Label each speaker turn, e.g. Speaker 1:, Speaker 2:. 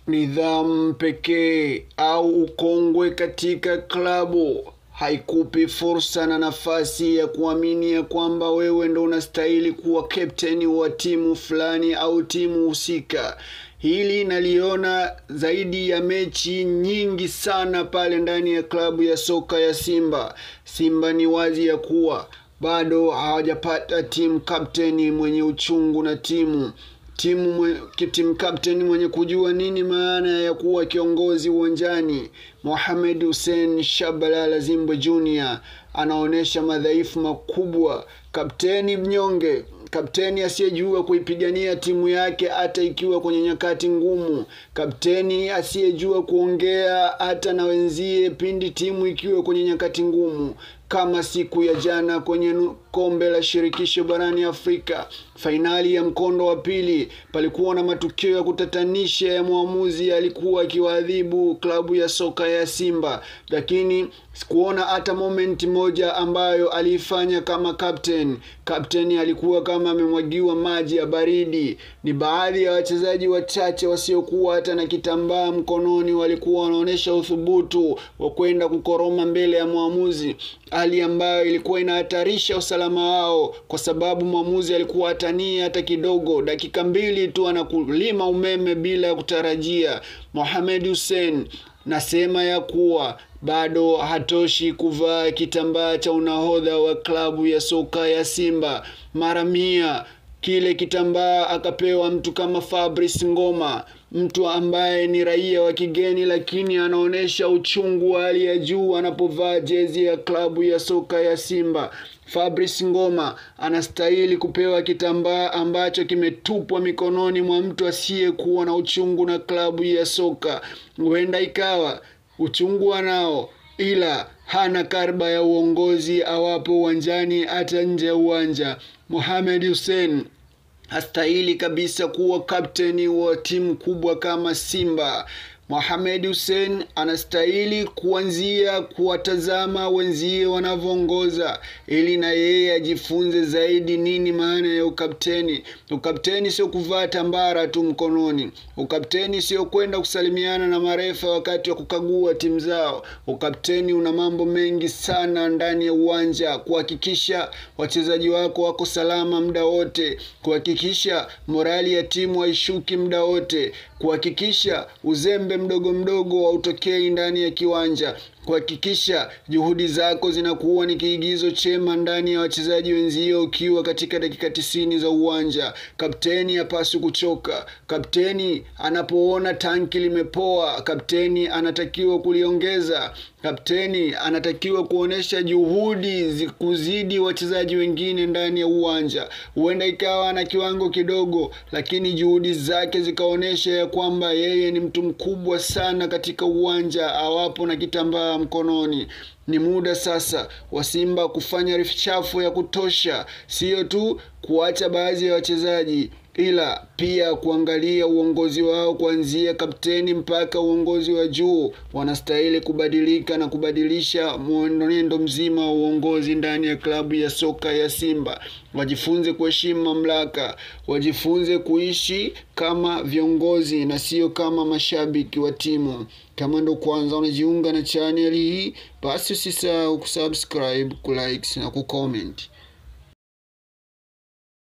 Speaker 1: Nidhamu pekee au ukongwe katika klabu haikupi fursa na nafasi ya kuamini ya kwamba wewe ndo unastahili kuwa captain wa timu fulani au timu husika. Hili naliona zaidi ya mechi nyingi sana pale ndani ya klabu ya soka ya Simba. Simba ni wazi ya kuwa bado hawajapata team captain mwenye uchungu na team captain mwenye kujua nini maana ya kuwa kiongozi uwanjani. Mohamed Hussein Shabalala Zimbo Junior anaonesha madhaifu makubwa. Kapteni mnyonge, kapteni asiyejua kuipigania timu yake hata ikiwa kwenye nyakati ngumu, kapteni asiyejua kuongea hata na wenzie pindi timu ikiwa kwenye nyakati ngumu. Kama siku ya jana kwenye kombe la shirikisho barani Afrika, fainali ya mkondo wa pili, palikuwa na matukio ya kutatanisha ya muamuzi alikuwa akiwaadhibu klabu ya soka ya Simba, lakini sikuona hata moment moja ambayo alifanya kama captain alikuwa kama amemwagiwa maji ya baridi. Ni baadhi ya wachezaji wachache wasiokuwa hata na kitambaa mkononi walikuwa wanaonesha uthubutu wa kwenda kukoroma mbele ya muamuzi, hali ambayo ilikuwa inahatarisha usalama wao, kwa sababu muamuzi alikuwa hatania hata kidogo. Dakika 2 tu anakulima umeme bila kutarajia. Mohamed Hussein nasema ya kuwa bado hatoshi kuvaa kitambaa cha unahodha wa klabu ya soka ya Simba. Mara 100 kile kitambaa akapewa mtu kama Fabrice Ngoma, mtu ambaye ni raia wa kigeni lakini anaonesha uchungu wa hali ya juu anapovaa jezi ya klabu ya soka ya Simba. Fabrice Ngoma anastahili kupewa kitambaa ambacho kimetupwa mikononi mwa mtu asiyekuwa na uchungu na klabu ya soka. Huenda ikawa uchungu anao, ila hana karba ya uongozi awapo uwanjani hata nje ya uwanja. Mohamed Hussein hastahili kabisa kuwa captain wa timu kubwa kama Simba. Mohamed Hussein anastahili kuanzia kuwatazama wenzie wanavyoongoza, ili na yeye ajifunze zaidi nini maana ya ukapteni. Ukapteni sio kuvaa tambara tu mkononi. Ukapteni sio kwenda kusalimiana na marefa wakati wa kukagua timu zao. Ukapteni una mambo mengi sana ndani ya uwanja: kuhakikisha wachezaji wako wako salama muda wote, kuhakikisha morali ya timu haishuki muda wote, kuhakikisha uzembe mdogo mdogo hautokei ndani ya kiwanja, kuhakikisha juhudi zako zinakuwa ni kiigizo chema ndani ya wachezaji wenzio ukiwa katika dakika 90 za uwanja. Kapteni hapaswi kuchoka. Kapteni anapoona tanki limepoa, kapteni anatakiwa kuliongeza. Kapteni anatakiwa kuonesha juhudi kuzidi wachezaji wengine ndani ya uwanja. Huenda ikawa na kiwango kidogo, lakini juhudi zake zikaonesha ya kwamba yeye ni mtu mkubwa sana katika uwanja awapo na kitambaa mkononi. Ni muda sasa wa Simba kufanya reshuffle ya kutosha, sio tu kuacha baadhi ya wachezaji, ila pia kuangalia uongozi wao kuanzia kapteni mpaka uongozi wa juu. Wanastahili kubadilika na kubadilisha mwenendo mzima wa uongozi ndani ya klabu ya soka ya Simba. Wajifunze kuheshimu mamlaka, wajifunze kuishi kama viongozi na sio kama mashabiki wa timu. Kama ndo kwanza unajiunga na channel hii, basi usisahau kusubscribe, kulike na kucomment.